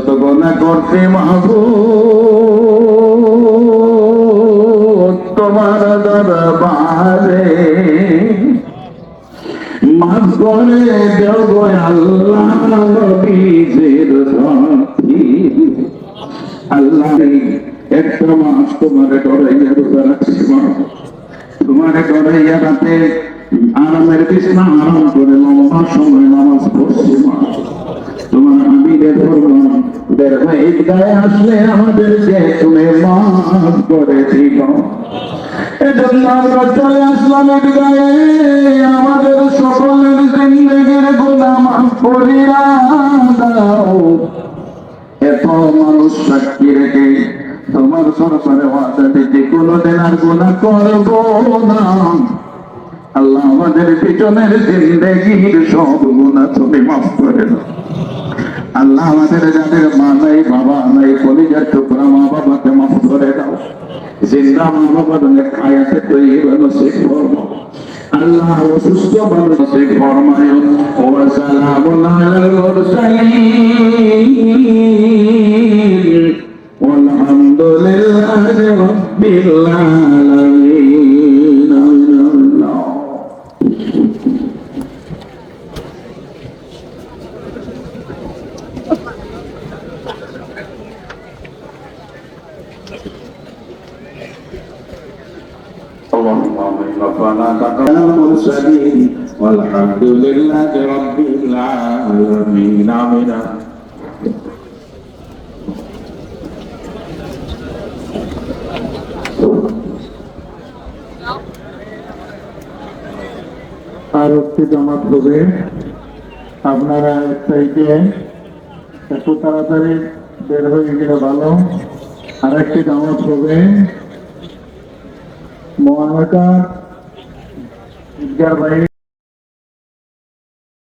যত গুনাহ করতে মাহবুব তোমার দরবারে মাফ করে দেও গো আল্লাহ নবীজির সাথী আল্লাহ একটা মাস তোমার ডরাইয়া রোজা রাখছি মা তোমার ডরাইয়া রাতে আরামের বিছানা আরাম করে লম্বা সময় নামাজ পড়ছি মা তোমার আমিরের ধর্ম বের হয়ে ঈদগাহে আসলে আমাদেরকে তুমি মাফ করে দিও এজন্য আমরা চলে আসলাম ঈদগাহে আমাদের সকলের জিন্দেগির গুনাহ মাফ করিয়া দাও এত মানুষ সাক্ষী রেখে তোমার সরকারে ওয়াদা দিতে কোনোদিন আর গুনাহ করবো না আল্লাহ আমাদের পিছনের জিন্দেগির সব গুনাহ তুমি মাফ করে দাও আল্লাহ আমাদের যাদের মা নাই বাবা নাই কলিজার টুকরা মা বাবাকে মাফ করে দাও জিন্দা মা বাবার হায়াতে তৈয়বা নসিব ফরমাও আল্লাহ অসুস্থ মানুষ নসিব ফরমায় ওয়া সালামুন আলাল মুরসালিন ওয়ালহামদুলিল্লাহি রাব্বিল আলামিন আল্লাহ والحمد لله رب العالمين آمين আর একটি জামাত হবে আপনারা চাইতে একটু তাড়াতাড়ি বের হয়ে গেলে ভালো আর একটি জামাত হবে মহানাকা ঈদগাহ বাড়ি